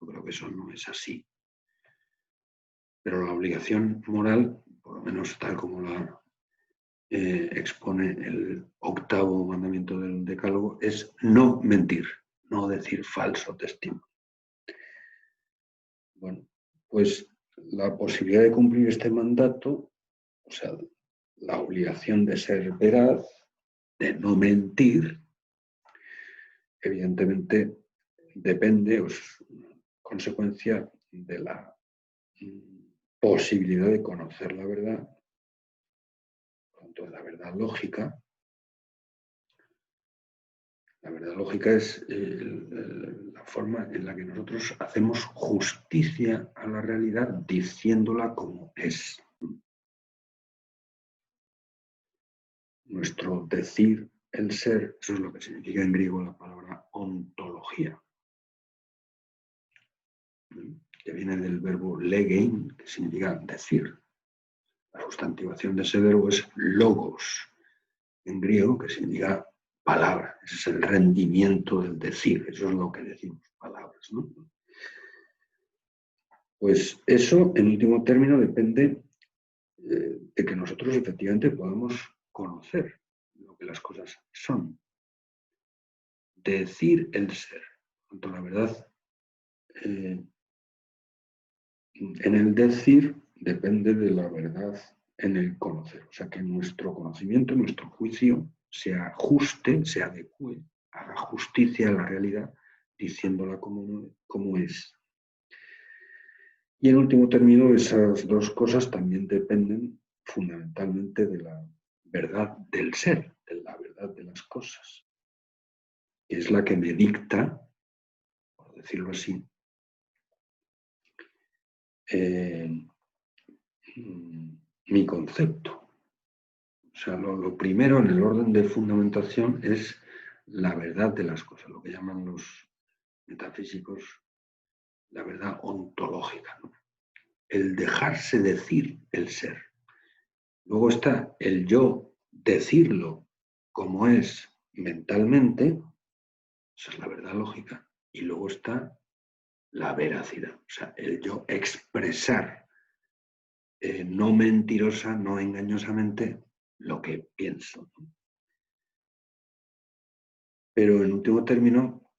Yo creo que eso no es así. Pero la obligación moral, por lo menos tal como la expone el 8º mandamiento del Decálogo, es no mentir, no decir falso testimonio. Bueno, pues la posibilidad de cumplir este mandato, o sea, la obligación de ser veraz, de no mentir, evidentemente depende o es consecuencia de la posibilidad de conocer la verdad, por tanto, de la verdad lógica. La verdad lógica es la forma en la que nosotros hacemos justicia a la realidad diciéndola como es. Nuestro decir, el ser, eso es lo que significa en griego la palabra ontología, que viene del verbo legein, que significa decir. La sustantivación de ese verbo es logos, en griego, que significa palabra. Ese es el rendimiento del decir, eso es lo que decimos, palabras, ¿no? Pues eso, en último término, depende de que nosotros efectivamente podamos conocer lo que las cosas son. Decir el ser. Por tanto, la verdad, en el decir depende de la verdad en el conocer. O sea, que nuestro conocimiento, nuestro juicio se ajuste, se adecue, haga justicia a la realidad, diciéndola como es. Y en último término, esas dos cosas también dependen fundamentalmente de la verdad del ser, de la verdad de las cosas, que es la que me dicta, por decirlo así, mi concepto. O sea, lo primero en el orden de fundamentación es la verdad de las cosas, lo que llaman los metafísicos la verdad ontológica, ¿no? El dejarse decir el ser. Luego está el yo decirlo como es mentalmente, esa es la verdad lógica, y luego está la veracidad, o sea, el yo expresar no mentirosa, no engañosamente lo que pienso. Pero en último término,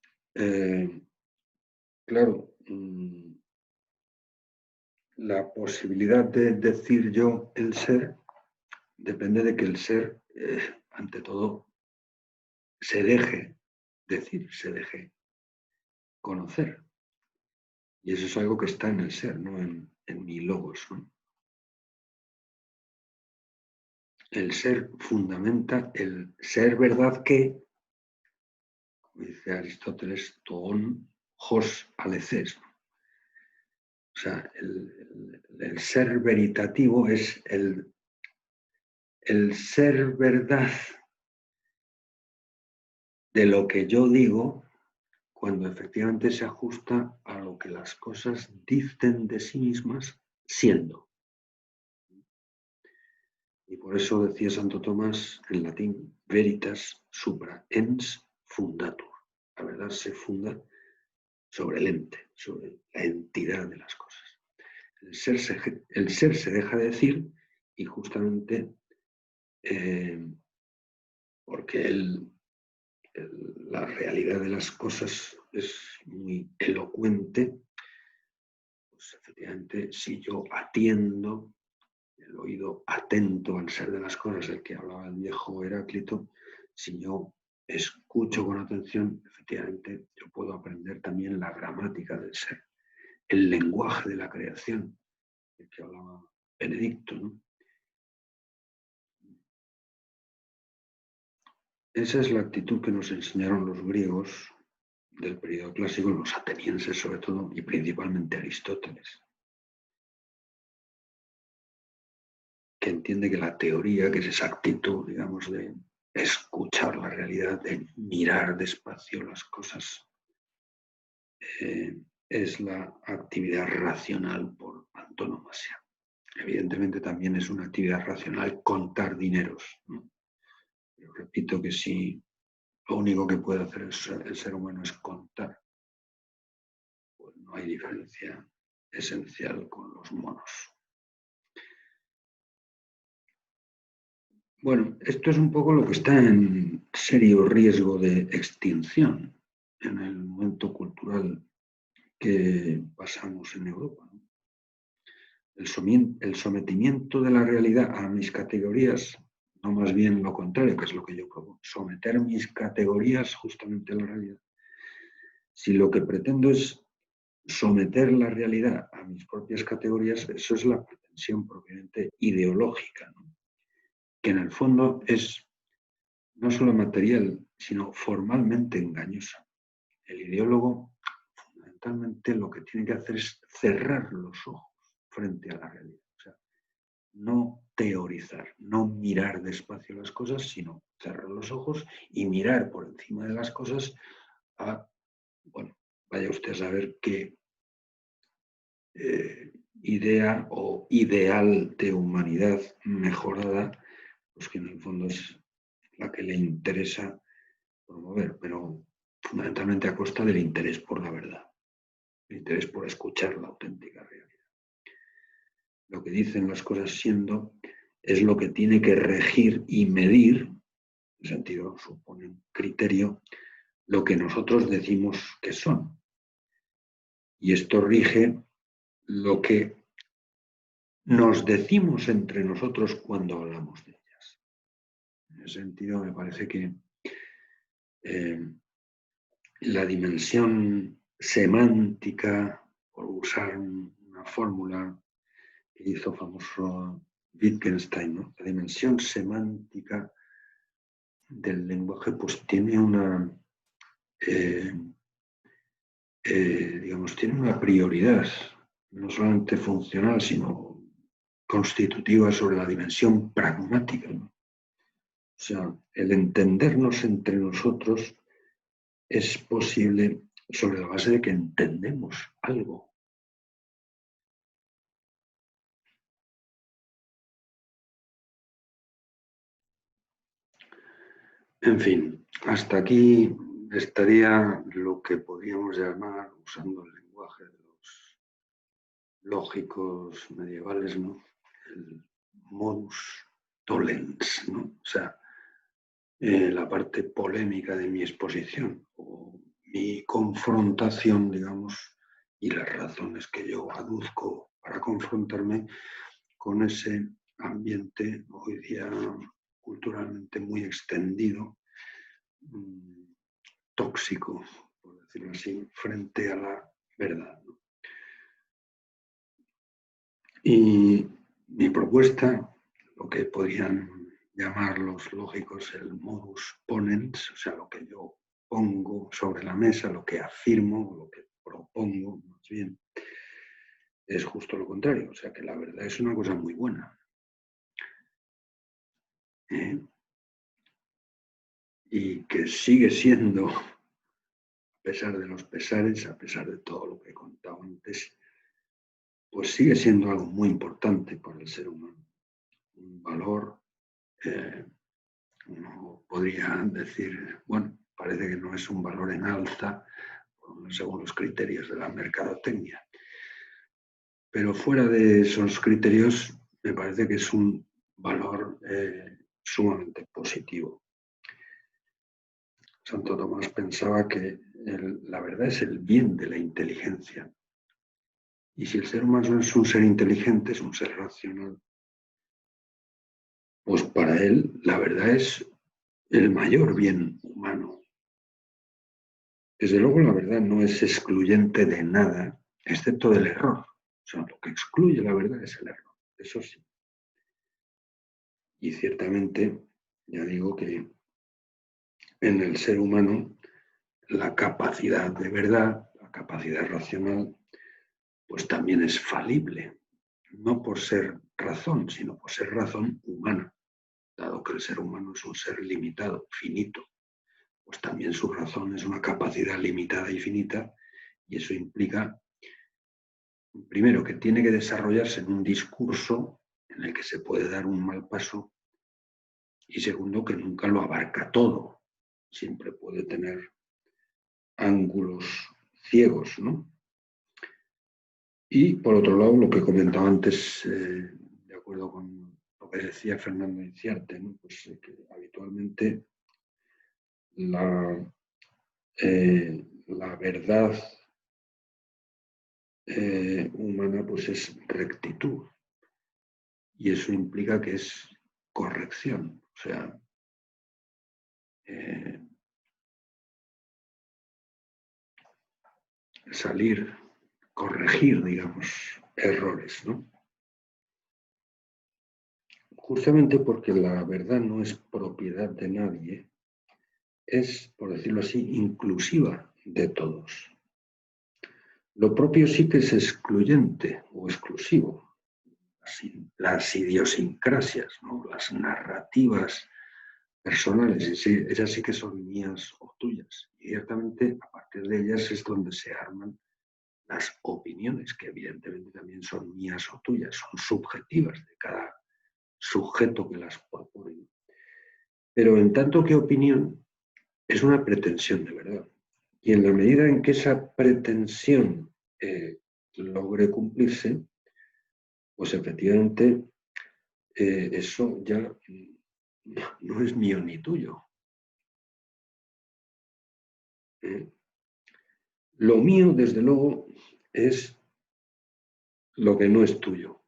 claro, la posibilidad de decir yo el ser depende de que el ser, ante todo, se deje decir, se deje conocer. Y eso es algo que está en el ser, no en mi logos, ¿no? El ser fundamenta el ser verdad que, como dice Aristóteles, toon hos aleces. O sea, el ser veritativo es el ser verdad de lo que yo digo cuando efectivamente se ajusta a lo que las cosas dicen de sí mismas siendo. Y por eso decía Santo Tomás en latín, veritas supra ens fundatur. La verdad se funda sobre el ente, sobre la entidad de las cosas. El ser se deja decir y justamente porque la realidad de las cosas es muy elocuente, pues efectivamente si yo atiendo el oído atento al ser de las cosas, del que hablaba el viejo Heráclito, si yo escucho con atención, efectivamente yo puedo aprender también la gramática del ser, el lenguaje de la creación, del que hablaba Benedicto, ¿no? Esa es la actitud que nos enseñaron los griegos del periodo clásico, los atenienses sobre todo, y principalmente Aristóteles, que entiende que la teoría, que es esa actitud, digamos, escuchar la realidad, de mirar despacio las cosas, es la actividad racional por antonomasia. Evidentemente también es una actividad racional contar dineros, ¿no? Pero repito que si lo único que puede hacer el ser humano es contar, pues no hay diferencia esencial con los monos. Bueno, esto es un poco lo que está en serio riesgo de extinción en el momento cultural que pasamos en Europa, ¿no? El sometimiento de la realidad a mis categorías, no más bien lo contrario, que es lo que yo propongo, someter mis categorías justamente a la realidad. Si lo que pretendo es someter la realidad a mis propias categorías, eso es la pretensión propiamente ideológica, ¿no? Que en el fondo es no solo material, sino formalmente engañosa. El ideólogo fundamentalmente lo que tiene que hacer es cerrar los ojos frente a la realidad. O sea, no teorizar, no mirar despacio las cosas, sino cerrar los ojos y mirar por encima de las cosas a, bueno, vaya usted a saber qué idea o ideal de humanidad mejorada, pues que en el fondo es la que le interesa promover, pero fundamentalmente a costa del interés por la verdad, el interés por escuchar la auténtica realidad. Lo que dicen las cosas siendo es lo que tiene que regir y medir, en sentido supone un criterio, lo que nosotros decimos que son. Y esto rige lo que nos decimos entre nosotros cuando hablamos de ellas. En ese sentido, me parece que la dimensión semántica, por usar una fórmula que hizo famoso Wittgenstein, ¿no? La dimensión semántica del lenguaje pues tiene una, digamos, tiene una prioridad, no solamente funcional, sino constitutiva sobre la dimensión pragmática, ¿no? O sea, el entendernos entre nosotros es posible sobre la base de que entendemos algo. En fin, hasta aquí estaría lo que podríamos llamar, usando el lenguaje de los lógicos medievales, ¿no? El modus tollens, ¿no? O sea, la parte polémica de mi exposición o mi confrontación, digamos, y las razones que yo aduzco para confrontarme con ese ambiente hoy día culturalmente muy extendido, tóxico, por decirlo así, frente a la verdad, ¿no? Y mi propuesta, lo que podrían llamar los lógicos el modus ponens, o sea, lo que yo pongo sobre la mesa, lo que afirmo, lo que propongo, más bien, es justo lo contrario. O sea, que la verdad es una cosa muy buena. Y que sigue siendo, a pesar de los pesares, a pesar de todo lo que he contado antes, pues sigue siendo algo muy importante para el ser humano. Un valor, uno podría decir, bueno, parece que no es un valor en alza según los criterios de la mercadotecnia. Pero fuera de esos criterios, me parece que es un valor sumamente positivo. Santo Tomás pensaba que la verdad es el bien de la inteligencia. Y si el ser humano es un ser inteligente, es un ser racional, pues para él la verdad es el mayor bien humano. Desde luego la verdad no es excluyente de nada, excepto del error. O sea, lo que excluye la verdad es el error, eso sí. Y ciertamente, ya digo que en el ser humano la capacidad de verdad, la capacidad racional, pues también es falible. No por ser razón, sino por ser razón humana. dado que el ser humano es un ser limitado, finito, pues también su razón es una capacidad limitada y finita, y eso implica, primero, que tiene que desarrollarse en un discurso en el que se puede dar un mal paso, y segundo, que nunca lo abarca todo, siempre puede tener ángulos ciegos, ¿no? Y por otro lado, lo que comentaba antes, de acuerdo con lo que decía Fernando Inciarte, ¿no? Pues que habitualmente la verdad humana pues es rectitud, y eso implica que es corrección, o sea, salir, corregir, digamos, errores, ¿no? Justamente porque la verdad no es propiedad de nadie, es, por decirlo así, inclusiva de todos. Lo propio sí que es excluyente o exclusivo. Las idiosincrasias, ¿no? Las narrativas personales, ellas sí que son mías o tuyas. Y ciertamente a partir de ellas es donde se arman las opiniones, que evidentemente también son mías o tuyas, son subjetivas de cada sujeto que las propone. Pero en tanto que opinión es una pretensión de verdad. Y en la medida en que esa pretensión logre cumplirse, pues efectivamente eso ya no es mío ni tuyo. Lo mío, desde luego, es lo que no es tuyo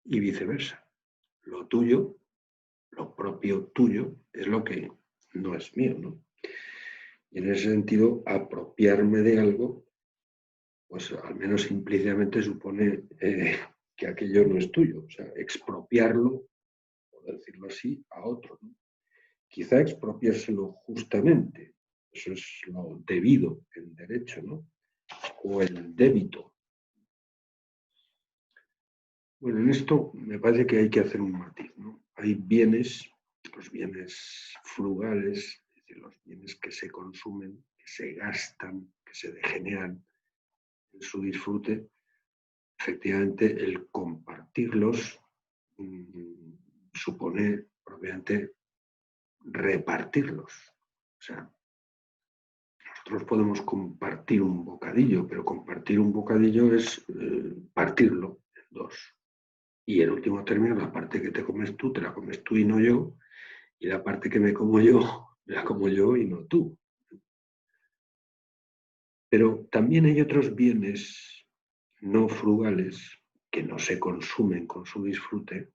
y viceversa. Lo tuyo, lo propio tuyo, es lo que no es mío, ¿no? Y en ese sentido, apropiarme de algo, pues al menos implícitamente supone que aquello no es tuyo, o sea, expropiarlo, por decirlo así, a otro, ¿no? Quizá expropiárselo justamente, eso es lo debido en derecho, ¿no? O el débito. Bueno, en esto me parece que hay que hacer un matiz, ¿no? Hay bienes, los bienes frugales, es decir, los bienes que se consumen, que se gastan, que se degeneran en su disfrute. Efectivamente, el compartirlos supone propiamente repartirlos. O sea, nosotros podemos compartir un bocadillo, pero compartir un bocadillo es partirlo en dos. Y en último término, la parte que te comes tú, te la comes tú y no yo, y la parte que me como yo, me la como yo y no tú. Pero también hay otros bienes no frugales que no se consumen con su disfrute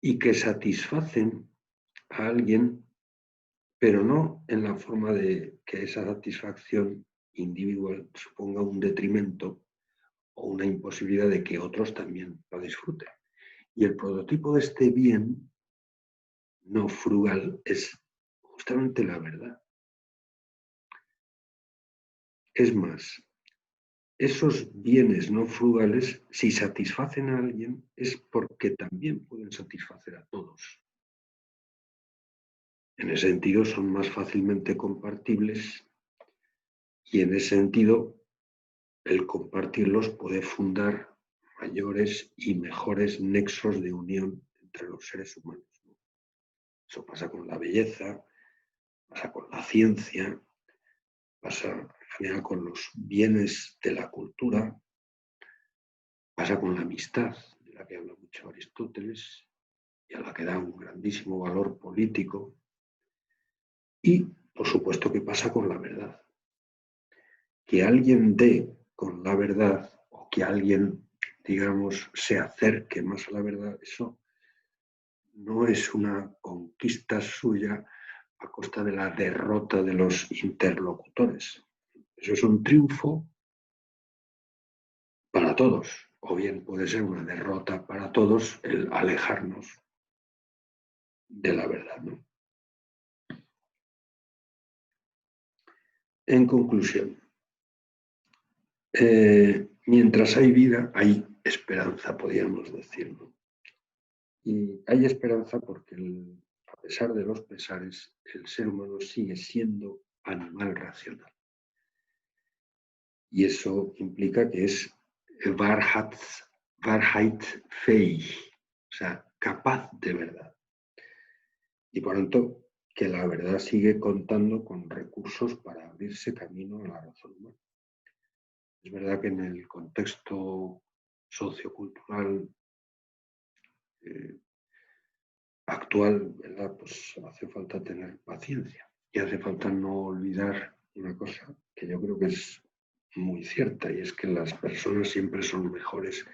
y que satisfacen a alguien, pero no en la forma de que esa satisfacción individual suponga un detrimento o una imposibilidad de que otros también lo disfruten. Y el prototipo de este bien no frugal es justamente la verdad. Es más, esos bienes no frugales, si satisfacen a alguien, es porque también pueden satisfacer a todos. En ese sentido, son más fácilmente compartibles y en ese sentido, el compartirlos puede fundar mayores y mejores nexos de unión entre los seres humanos. Eso pasa con la belleza, pasa con la ciencia, pasa en general con los bienes de la cultura, pasa con la amistad, de la que habla mucho Aristóteles y a la que da un grandísimo valor político. Y, por supuesto, que pasa con la verdad. Que alguien dé con la verdad o que alguien, digamos, se acerque más a la verdad, eso no es una conquista suya a costa de la derrota de los interlocutores. Eso es un triunfo para todos, o bien puede ser una derrota para todos el alejarnos de la verdad, ¿no? En conclusión, mientras hay vida, hay esperanza, podríamos decir, ¿no? Y hay esperanza porque, a pesar de los pesares, el ser humano sigue siendo animal racional. Y eso implica que es Wahrheitsfähig, o sea, capaz de verdad. Y por tanto, que la verdad sigue contando con recursos para abrirse camino a la razón humana. Es verdad que en el contexto sociocultural actual, ¿verdad? Pues hace falta tener paciencia y hace falta no olvidar una cosa que yo creo que es muy cierta, y es que las personas siempre son mejores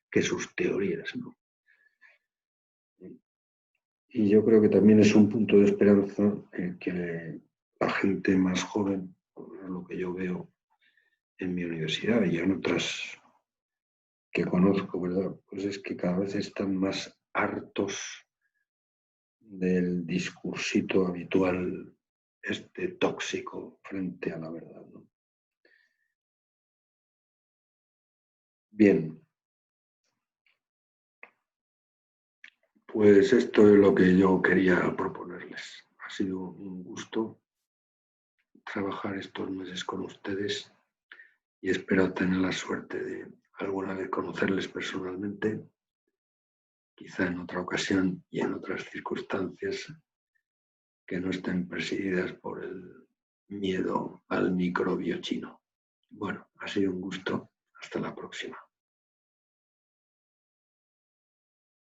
que sus teorías, ¿no? Y yo creo que también es un punto de esperanza que la gente más joven, por lo que yo veo en mi universidad y en otras que conozco, ¿verdad? Pues es que cada vez están más hartos del discursito habitual tóxico frente a la verdad, ¿no? Bien, pues esto es lo que yo quería proponerles. Ha sido un gusto trabajar estos meses con ustedes y espero tener la suerte de alguna vez conocerles personalmente, quizá en otra ocasión y en otras circunstancias que no estén presididas por el miedo al microbio chino. Bueno, ha sido un gusto. Hasta la próxima.